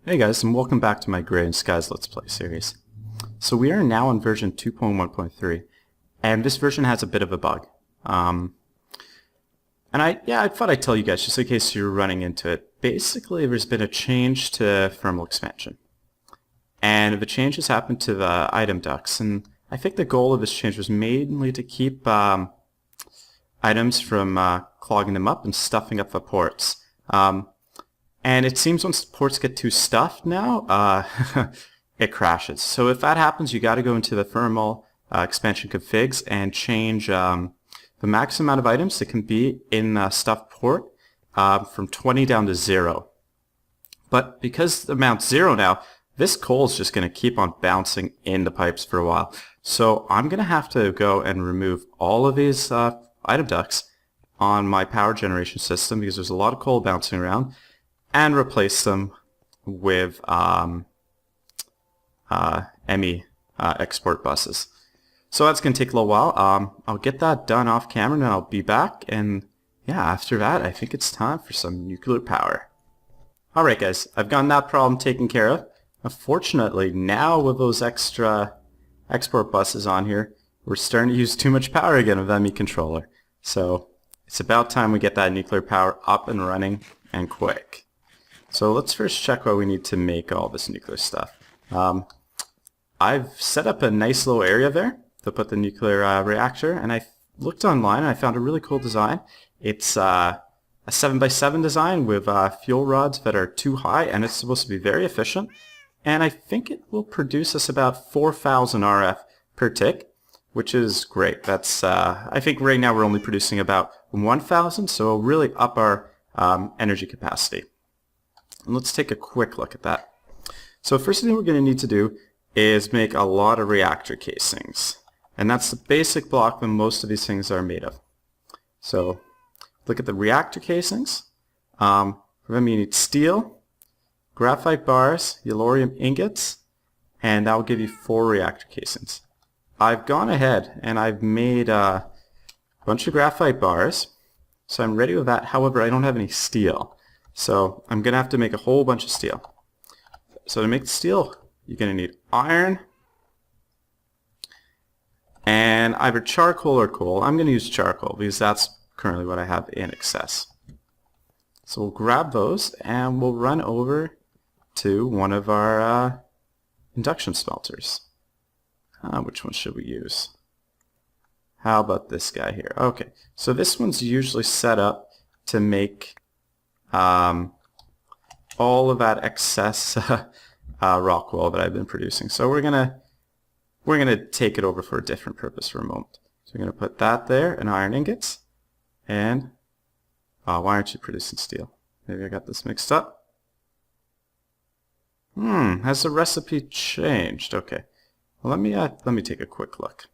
Hey guys, and welcome back to my Agrarian Skies Let's Play series. So we are now on version 2.1.3, and this version has a bit of a bug. And I thought I'd tell you guys, just in case you're running into it. Basically, there's been a change to thermal expansion. And the change has happened to the item ducts, and I think the goal of this change was mainly to keep items from clogging them up and stuffing up the ports. And it seems once the ports get too stuffed now, it crashes. So if that happens, you got to go into the thermal expansion configs and change the max amount of items that can be in the stuffed port from 20 down to 0. But because the amount's 0 now, this coal is just going to keep on bouncing in the pipes for a while. So I'm going to have to go and remove all of these item ducts on my power generation system because there's a lot of coal bouncing around, and replace them with ME export buses. So that's going to take a little while. I'll get that done off camera and I'll be back, and yeah, after that I think it's time for some nuclear power. Alright guys, I've gotten that problem taken care of. Unfortunately, now with those extra export buses on here, we're starting to use too much power again with ME controller. So it's about time we get that nuclear power up and running, and quick. So let's first check what we need to make all this nuclear stuff. I've set up a nice little area there to put the nuclear reactor, and I looked online and I found a really cool design. It's a 7x7 design with fuel rods that are too high, and it's supposed to be very efficient. And I think it will produce us about 4,000 RF per tick, which is great. That's I think right now we're only producing about 1,000, so it'll really up our energy capacity. And let's take a quick look at that. So first thing we're going to need to do is make a lot of reactor casings. And that's the basic block that most of these things are made of. So look at the reactor casings. For them you need steel, graphite bars, yellorium ingots, and that will give you 4 reactor casings. I've gone ahead and I've made a bunch of graphite bars, so I'm ready with that. However, I don't have any steel. So I'm going to have to make a whole bunch of steel. So to make the steel, you're going to need iron and either charcoal or coal. I'm going to use charcoal because that's currently what I have in excess. So we'll grab those and we'll run over to one of our induction smelters. Which one should we use? How about this guy here? Okay, so this one's usually set up to make all of that excess rock wool that I've been producing. So we're gonna take it over for a different purpose for a moment. So we're gonna put that there, and iron ingots, and why aren't you producing steel? Maybe I got this mixed up. Has the recipe changed? Okay. Well, let me take a quick look.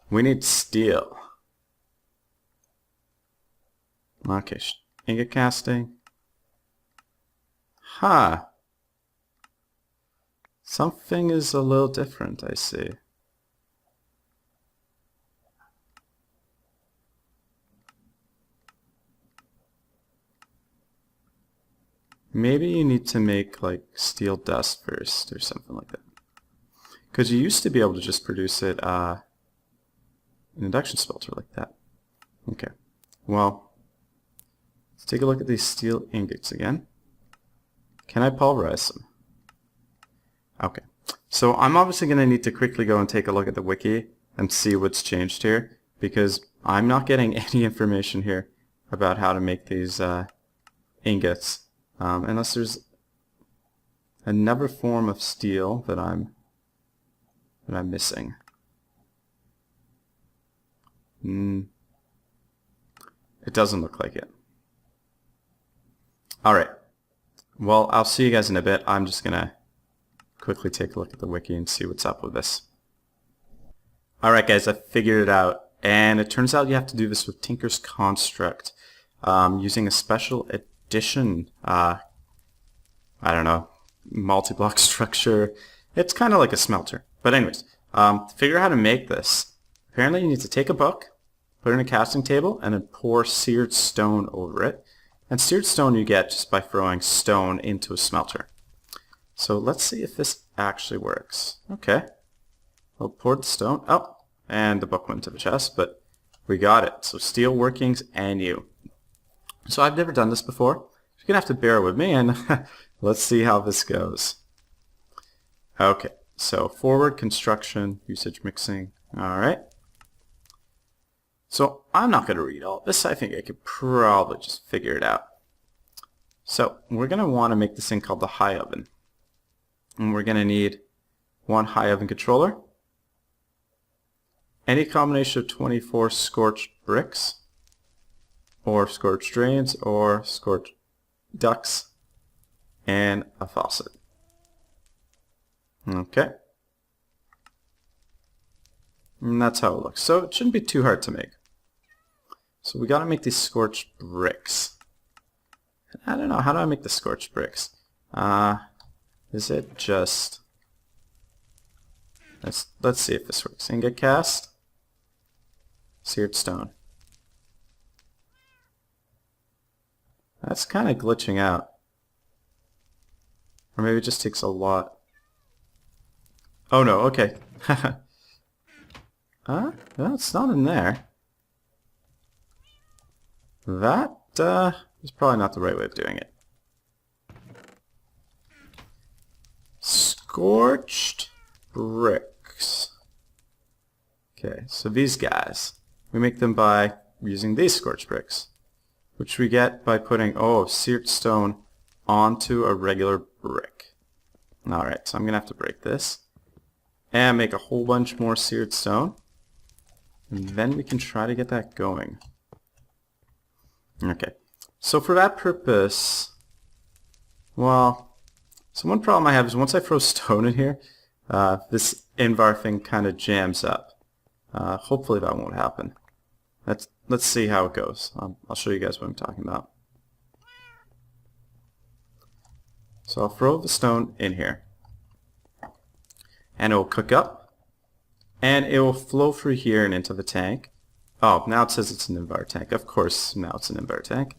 We need steel. Okay. Ingot casting. Something is a little different, I see. Maybe you need to make like steel dust first or something like that. Because you used to be able to just produce it in an induction smelter like that. Okay. Well, let's take a look at these steel ingots again. Can I pulverize them? Okay. So I'm obviously going to need to quickly go and take a look at the wiki and see what's changed here, because I'm not getting any information here about how to make these ingots, unless there's another form of steel that I'm missing. It doesn't look like it. Alright, well, I'll see you guys in a bit. I'm just gonna quickly take a look at the wiki and see what's up with this. Alright guys, I figured it out, and it turns out you have to do this with Tinker's Construct, using a special edition, I don't know, multi-block structure. It's kind of like a smelter. But anyways, to figure out how to make this, apparently you need to take a book, put it in a casting table, and then pour seared stone over it. And seared stone you get just by throwing stone into a smelter. So let's see if this actually works. Okay. We'll pour the stone. Oh, and the book went to the chest, but we got it. So steel workings and you. So I've never done this before. You're going to have to bear with me, and let's see how this goes. Okay, so forward, construction, usage mixing. All right. So I'm not going to read all this. I think I could probably just figure it out. So we're going to want to make this thing called the high oven. And we're going to need one high oven controller, any combination of 24 scorched bricks, or scorched drains, or scorched ducts, and a faucet. Okay. And that's how it looks. So it shouldn't be too hard to make. So we got to make these scorched bricks. I don't know, how do I make the scorched bricks? Is it just... Let's see if this works. Ingot cast. Seared stone. That's kind of glitching out. Or maybe it just takes a lot. Oh no, okay. No, it's not in there. That is probably not the right way of doing it. Scorched bricks. Okay, so these guys, we make them by using these scorched bricks, which we get by putting, seared stone onto a regular brick. Alright, so I'm going to have to break this and make a whole bunch more seared stone, and then we can try to get that going. Okay, so for that purpose, well, so one problem I have is once I throw stone in here, this invar thing kind of jams up. Hopefully that won't happen. Let's see how it goes. I'll show you guys what I'm talking about. So I'll throw the stone in here, and it will cook up, and it will flow through here and into the tank. Oh, now it says it's an invar tank. Of course, now it's an invar tank.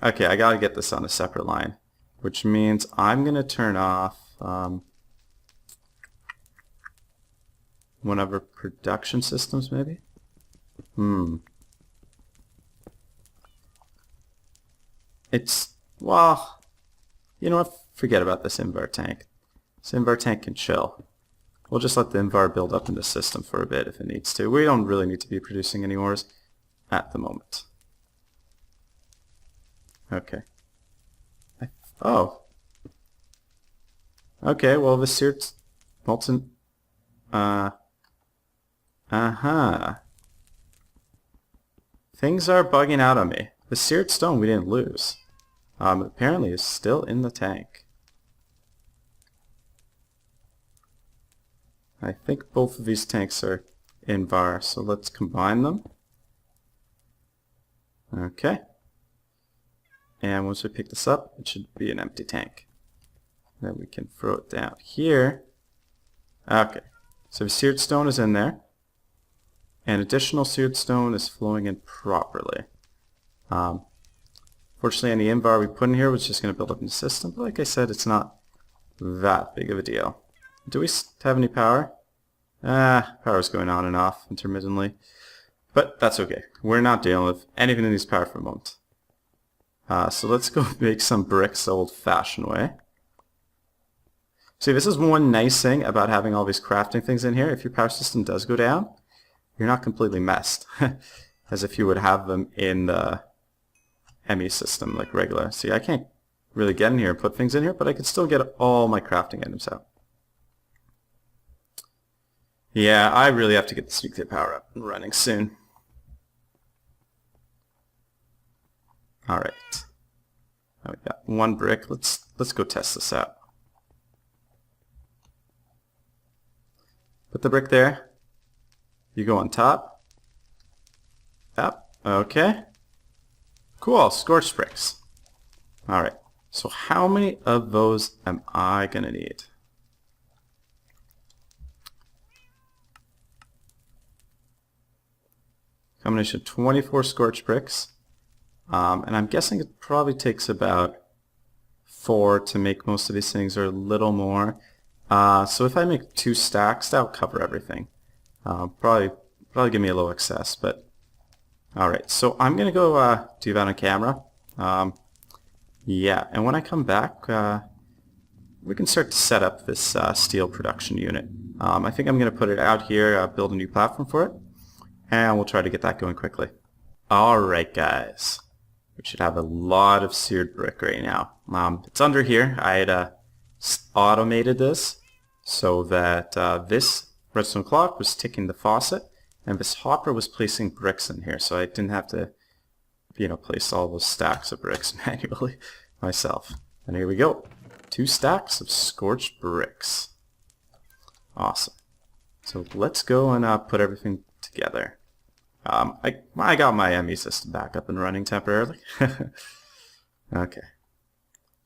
Okay, I gotta get this on a separate line, which means I'm gonna turn off one of our production systems, maybe? Well, you know what? Forget about this invar tank. This invar tank can chill. We'll just let the invar build up in the system for a bit if it needs to. We don't really need to be producing any ores at the moment. Okay. Okay, well, the seared molten... Things are bugging out on me. The seared stone we didn't lose. Apparently is still in the tank. I think both of these tanks are invar, so let's combine them. Okay. And once we pick this up, it should be an empty tank. Then we can throw it down here. Okay. So the seared stone is in there. And additional seared stone is flowing in properly. Fortunately, any invar we put in here was just going to build up in the system. But like I said, it's not that big of a deal. Do we have any power? Power's going on and off intermittently. But that's okay. We're not dealing with anything that needs power for a moment. So let's go make some bricks the old-fashioned way. See, this is one nice thing about having all these crafting things in here. If your power system does go down, you're not completely messed. As if you would have them in the ME system, like regular. See, I can't really get in here and put things in here, but I can still get all my crafting items out. Yeah, I really have to get this nuclear power up and running soon. Alright. Now we got one brick. Let's go test this out. Put the brick there. You go on top. Yep. Okay. Cool. Scorched bricks. Alright. So how many of those am I going to need? Combination of 24 scorched bricks And I'm guessing it probably takes about 4 to make most of these things, or a little more. So if I make 2 stacks, that'll cover everything. Probably give me a little excess, but alright. So I'm gonna go do that on camera. Yeah, and when I come back, we can start to set up this steel production unit. I think I'm gonna put it out here, build a new platform for it, and we'll try to get that going quickly. Alright guys, we should have a lot of seared brick right now. It's under here. I had automated this so that this redstone clock was ticking the faucet, and this hopper was placing bricks in here, so I didn't have to, place all those stacks of bricks manually myself. And here we go. 2 stacks of scorched bricks. Awesome. So let's go and put everything together. I got my ME system back up and running temporarily. Okay.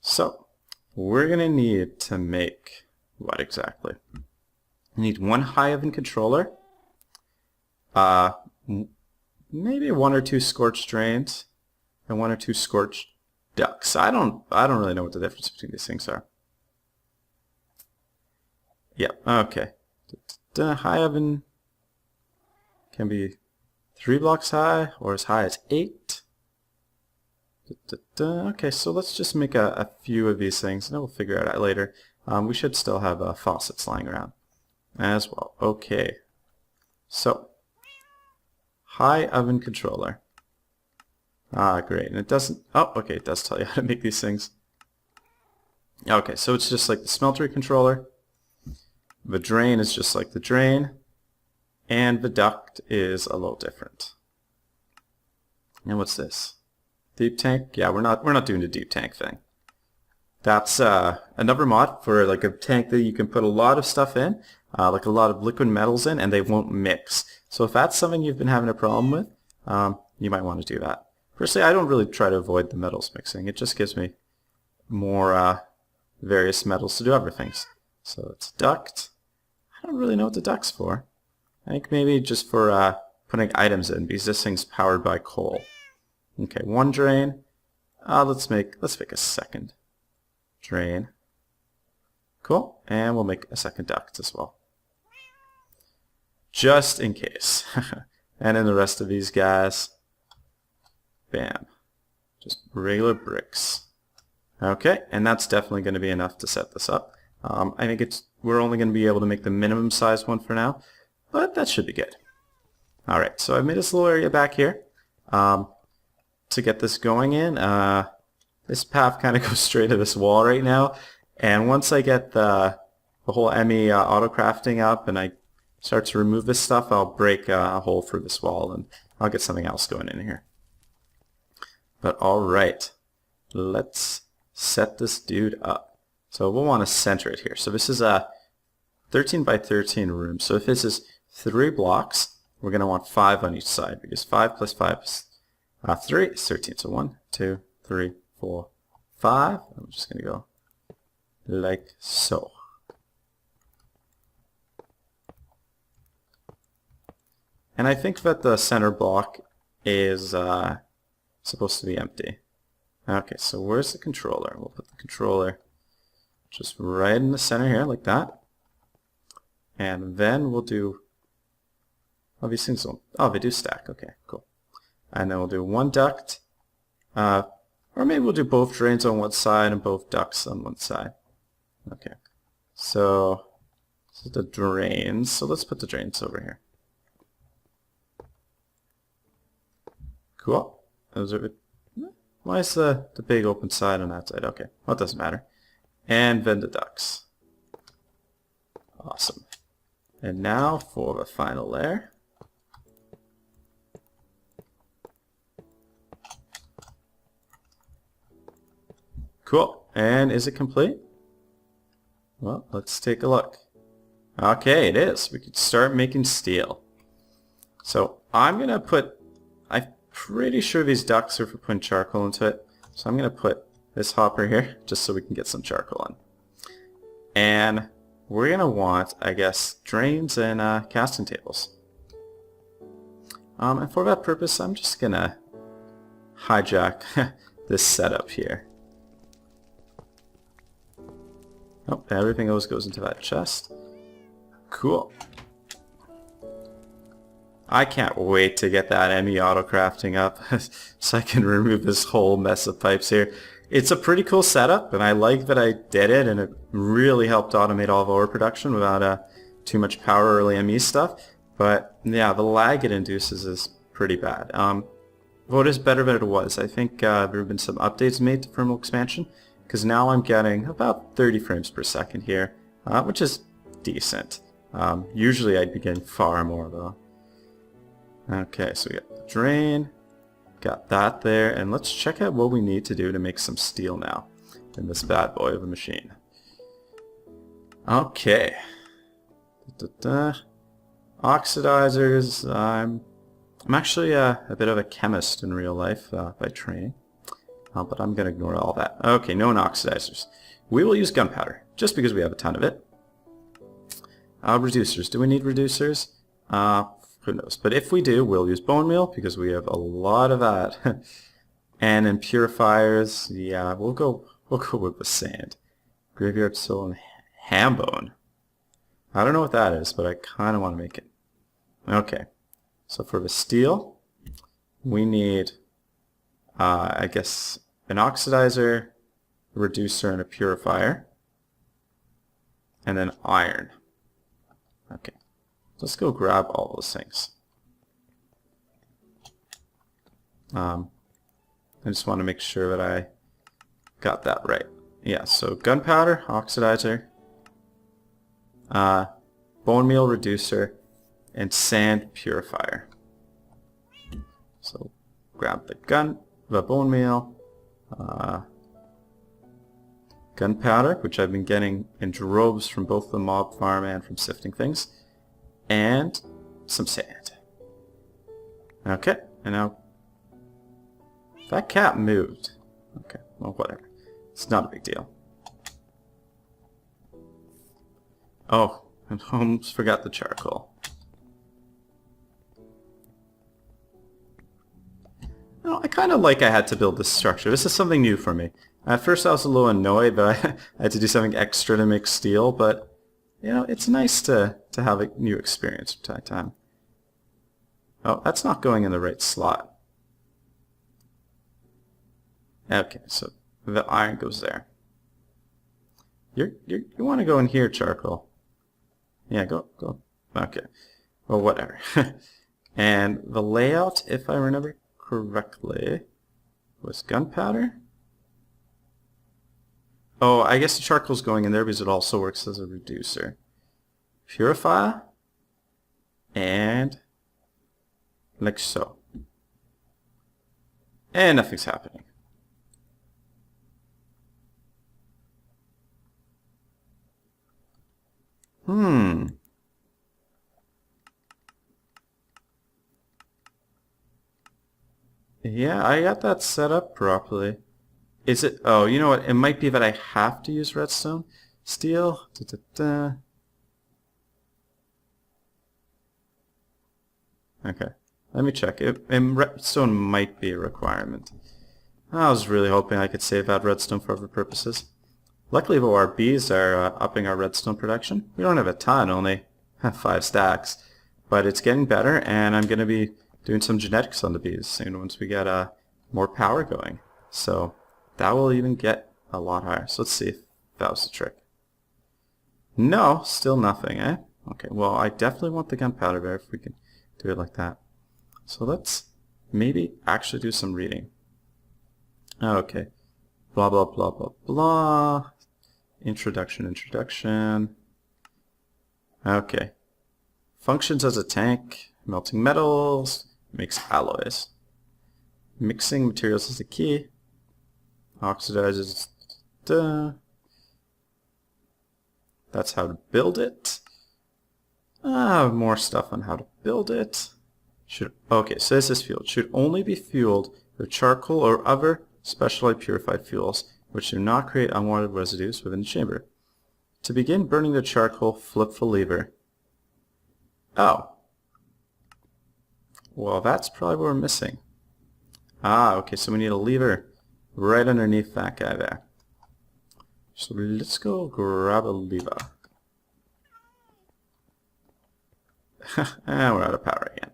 So we're going to need to make what exactly? We need 1 high oven controller, maybe 1 or 2 scorched drains, and 1 or 2 scorched ducts. I don't really know what the difference between these things are. Yep, okay. The high oven can be 3 blocks high or as high as 8. Okay, so let's just make a few of these things, and then we'll figure it out later. We should still have faucets lying around as well. Okay, so high oven controller. Great, and it doesn't, oh, okay, it does tell you how to make these things. Okay, so it's just like the smeltery controller. The drain is just like the drain, and the duct is a little different. And what's this? Deep tank? Yeah, we're not doing the deep tank thing. That's another mod for like a tank that you can put a lot of stuff in, like a lot of liquid metals in, and they won't mix. So if that's something you've been having a problem with, you might want to do that. Personally, I don't really try to avoid the metals mixing. It just gives me more various metals to do other things. So it's duct. I don't really know what the duct's for. I think maybe just for putting items in, because this thing's powered by coal. Okay, 1 drain. Let's make a second drain. Cool, and we'll make a second duct as well, just in case. And then the rest of these guys, bam, just regular bricks. Okay, and that's definitely going to be enough to set this up. I think we're only going to be able to make the minimum size one for now, but that should be good. Alright, so I've made this little area back here to get this going in. This path kind of goes straight to this wall right now, and once I get the whole ME auto crafting up and I start to remove this stuff, I'll break a hole through this wall and I'll get something else going in here. But alright, let's set this dude up. So we'll want to center it here. So this is a 13 by 13 room. So if this is 3 blocks, we're going to want 5 on each side, because 5 plus 5 is 3 is 13. So 1, 2, 3, 4, 5. I'm just going to go like so. And I think that the center block is supposed to be empty. Okay, so where's the controller? We'll put the controller just right in the center here, like that. And then we'll do, oh, these things don't, oh, they do stack. Okay, cool. And then we'll do 1 duct, or maybe we'll do both drains on one side and both ducts on one side. Okay, so this is the drains. So let's put the drains over here. Cool. Those are, why is the big open side on that side? Okay, well, it doesn't matter. And then the ducts. Awesome. And now for the final layer. Cool. And is it complete? Well, let's take a look. Okay, it is. We could start making steel. So I'm going to put, I'm pretty sure these ducts are for putting charcoal into it. So I'm going to put this hopper here just so we can get some charcoal on. And we're going to want, I guess, drains and casting tables. And for that purpose, I'm just going to hijack this setup here. Oh, everything else goes into that chest. Cool. I can't wait to get that ME auto crafting up so I can remove this whole mess of pipes here. It's a pretty cool setup, and I like that I did it, and it really helped automate all of our production without too much power early ME stuff. But yeah, the lag it induces is pretty bad. What is better than it was? I think there have been some updates made to thermal expansion, because now I'm getting about 30 frames per second here, which is decent. Usually I'd be getting far more though. Okay, so we got the drain, got that there, and let's check out what we need to do to make some steel now in this bad boy of a machine. Okay. Oxidizers, I'm actually a bit of a chemist in real life by training, but I'm going to ignore all that. Okay, no oxidizers. We will use gunpowder, just because we have a ton of it. Reducers, do we need reducers? Who knows? But if we do, we'll use bone meal because we have a lot of that. And then purifiers, yeah, we'll go with the sand. Graveyard soul and ham bone. I don't know what that is, but I kind of want to make it. Okay, so for the steel, we need, I guess, an oxidizer, a reducer, and a purifier, and then iron. Okay. Let's go grab all those things. I just want to make sure that I got that right. Yeah, so gunpowder, oxidizer, bone meal reducer, and sand purifier. So grab the bone meal, gunpowder, which I've been getting in droves from both the mob farm and from sifting things, and some sand. Okay, and now that cat moved. Okay, well, whatever. It's not a big deal. Oh, I almost forgot the charcoal. No, I kind of like I had to build this structure. This is something new for me. At first I was a little annoyed that I had to do something extra to make steel, but you know, it's nice to have a new experience from time to time. Oh, that's not going in the right slot. Okay, so the iron goes there. You want to go in here, charcoal. Yeah, go. Okay. Well, whatever. And the layout, if I remember correctly, was gunpowder. Oh, I guess the charcoal's going in there because it also works as a reducer. Purifier. And like so. And nothing's happening. Yeah, I got that set up properly. Is it? Oh, you know what? It might be that I have to use redstone. Steel. Okay, let me check. Redstone might be a requirement. I was really hoping I could save that redstone for other purposes. Luckily, though, our bees are upping our redstone production. We don't have a ton, only 5 stacks. But it's getting better, and I'm going to be doing some genetics on the bees soon once we get more power going. So that will even get a lot higher. So let's see if that was the trick. No, still nothing, eh? Okay, well, I definitely want the gunpowder there if we can do it like that. So let's maybe actually do some reading. Okay. Blah, blah, blah, blah, blah. Introduction. Okay. Functions as a tank, melting metals, makes alloys. Mixing materials is the key. Oxidizes. That's how to build it. More stuff on how to build it. Okay, so this is fueled. Should only be fueled with charcoal or other specially purified fuels, which do not create unwanted residues within the chamber. To begin burning the charcoal, flip the lever. Oh. Well, that's probably what we're missing. Ah, okay, so we need a lever right underneath that guy there. So let's go grab a lever. And we're out of power again.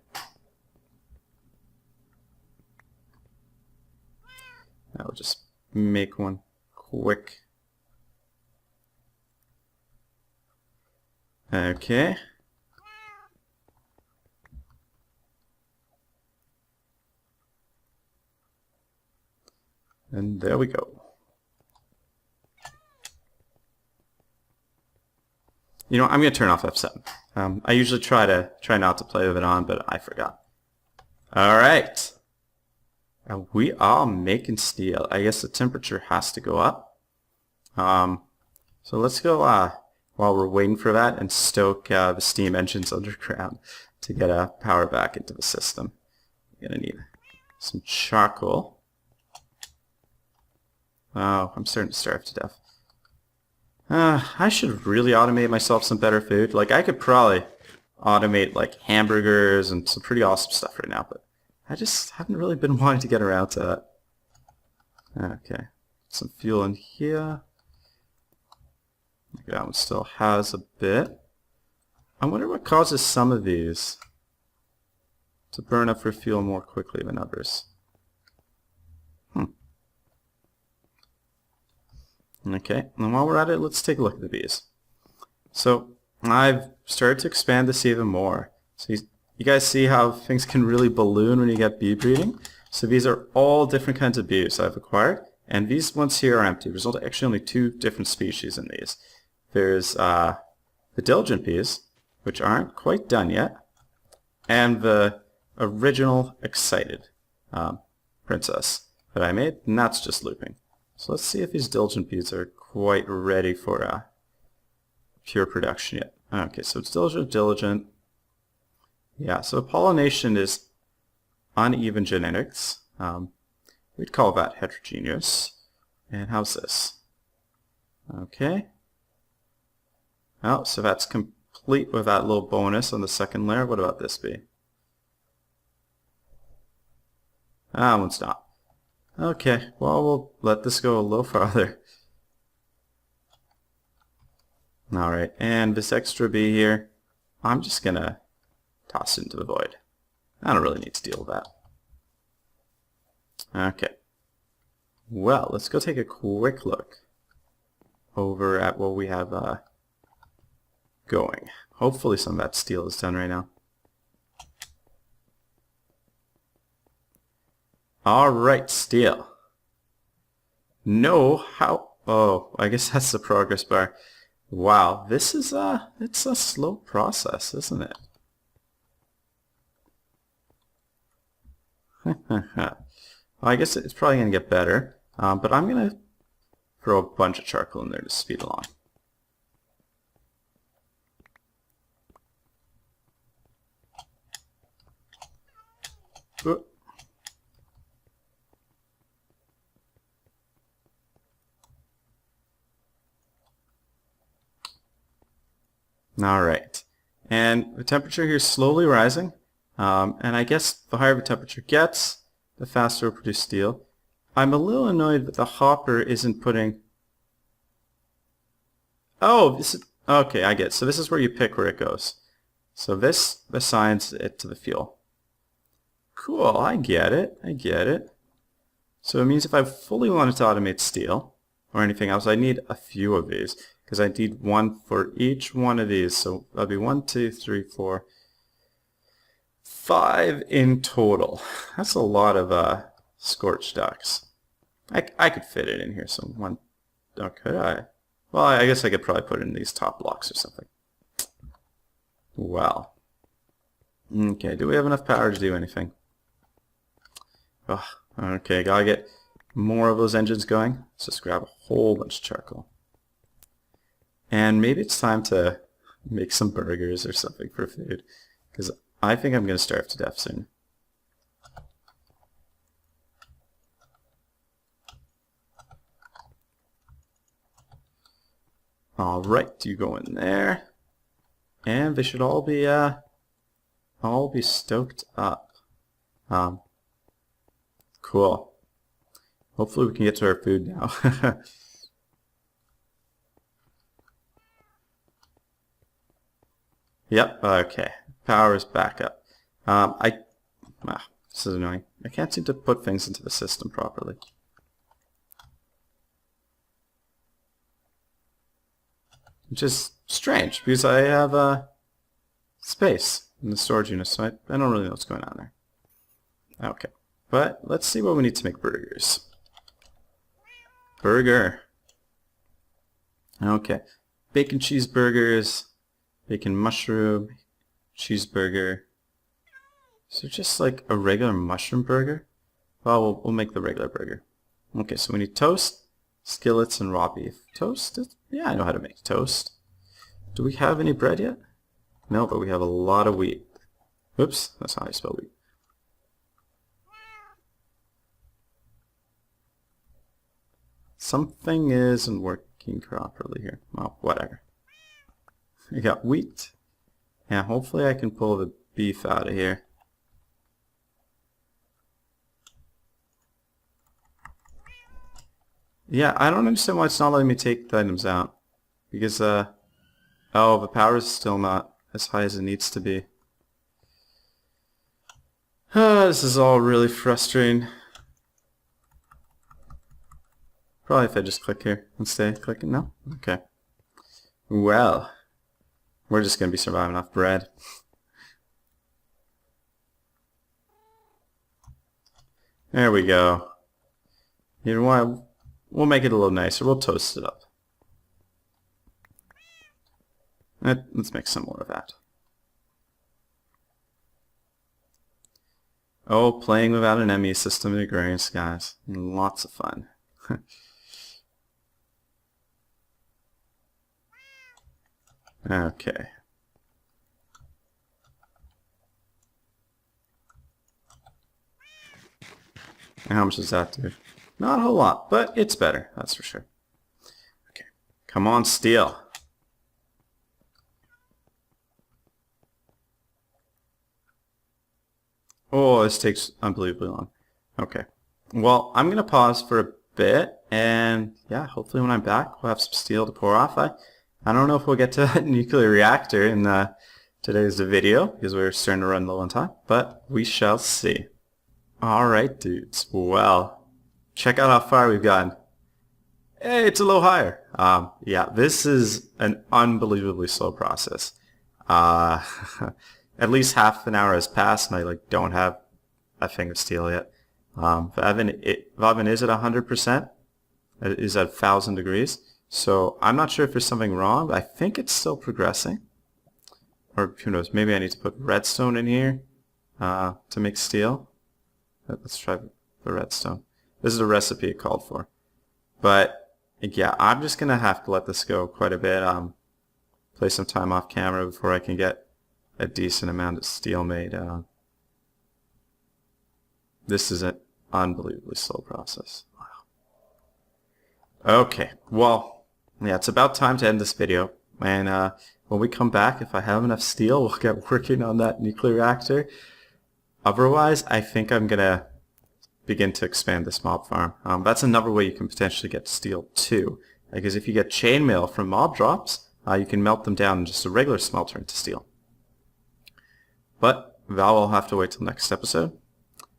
I'll just make one quick. Okay. And there we go. You know, I'm going to turn off F7. I usually try not to play with it on, but I forgot. All right. We are making steel. I guess the temperature has to go up. So let's go while we're waiting for that and stoke the steam engines underground to get power back into the system. We're going to need some charcoal. Oh, I'm starting to starve to death. I should really automate myself some better food. Like, I could probably automate, like, hamburgers and some pretty awesome stuff right now, but I just haven't really been wanting to get around to that. Okay. Some fuel in here. That one still has a bit. I wonder what causes some of these to burn up for fuel more quickly than others. Okay, and while we're at it, let's take a look at the bees. So I've started to expand this even more. So you guys see how things can really balloon when you get bee breeding? So these are all different kinds of bees I've acquired, and these ones here are empty. There's actually only 2 different species in these. There's the diligent bees, which aren't quite done yet, and the original excited princess that I made, and that's just looping. So let's see if these diligent bees are quite ready for pure production yet. Okay, so it's diligent. Yeah, so pollination is uneven genetics. We'd call that heterogeneous. And how's this? Okay. Oh, so that's complete with that little bonus on the second layer. What about this bee? That one's not. Okay, well, we'll let this go a little farther. Alright, and this extra bee here, I'm just going to toss it into the void. I don't really need to deal with that. Okay. Well, let's go take a quick look over at what we have going. Hopefully some of that steel is done right now. Alright, steel. No, how? Oh, I guess that's the progress bar. Wow, this is it's a slow process, isn't it? Well, I guess it's probably going to get better, but I'm going to throw a bunch of charcoal in there to speed along. Ooh. Alright, and the temperature here is slowly rising, and I guess the higher the temperature gets, the faster it'll produce steel. I'm a little annoyed that the hopper isn't putting... Oh, this is... Okay, I get it. So this is where you pick where it goes. So this assigns it to the fuel. Cool, I get it, I get it. So it means if I fully wanted to automate steel, or anything else, I need a few of these. Because I need one for each one of these. So that'll be 1, 2, 3, 4, 5 in total. That's a lot of scorched ducks. I could fit it in here. So one, oh, could I? Well, I guess I could probably put it in these top blocks or something. Wow. Okay, do we have enough power to do anything? Oh, okay, gotta get more of those engines going. Let's just grab a whole bunch of charcoal. And maybe it's time to make some burgers or something for food, because I think I'm going to starve to death soon. Alright, you go in there. And they should all be stoked up. Cool. Hopefully we can get to our food now. Yep, okay. Power is back up. This is annoying. I can't seem to put things into the system properly. Which is strange, because I have space in the storage unit, so I don't really know what's going on there. Okay, but let's see what we need to make burgers. Burger. Okay, bacon cheeseburgers, bacon mushroom, cheeseburger. So just like a regular mushroom burger? Well, we'll make the regular burger. Okay, so we need toast, skillets, and raw beef. Toast? Yeah, I know how to make toast. Do we have any bread yet? No, but we have a lot of wheat. Oops, that's how I spell wheat. Something isn't working properly here. Well, whatever. We got wheat. Yeah, hopefully I can pull the beef out of here. Yeah, I don't understand why it's not letting me take the items out. Because, oh, the power is still not as high as it needs to be. This is all really frustrating. Probably if I just click here and stay clicking. No? Okay. Well, we're just going to be surviving off bread. There we go. You know what? We'll make it a little nicer. We'll toast it up. Let's make some more of that. Oh, playing without an ME system in Agrarian Skies. Lots of fun. Okay. And how much does that do? Not a whole lot, but it's better, that's for sure. Okay. Come on, steel. Oh, this takes unbelievably long. Okay. Well, I'm going to pause for a bit, and yeah, hopefully when I'm back, we'll have some steel to pour off. I don't know if we'll get to a nuclear reactor in today's video, because we're starting to run low on time, but we shall see. Alright, dudes. Well, check out how far we've gotten. Hey, it's a little higher. Yeah, this is an unbelievably slow process. At least half an hour has passed, and I don't have a thing of steel yet. The oven is at 100%. It is at 1,000 degrees. So I'm not sure if there's something wrong, but I think it's still progressing. Or who knows, maybe I need to put redstone in here to make steel. Let's try the redstone. This is a recipe it called for. But yeah, I'm just going to have to let this go quite a bit. Play some time off camera before I can get a decent amount of steel made. This is an unbelievably slow process. Wow. Okay, well, yeah, it's about time to end this video. And when we come back, if I have enough steel, we'll get working on that nuclear reactor. Otherwise, I think I'm going to begin to expand this mob farm. That's another way you can potentially get steel too. Because if you get chainmail from mob drops, you can melt them down in just a regular smelter into steel. But that will have to wait till next episode.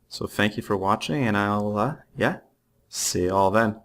So thank you for watching, and I'll, yeah, see you all then.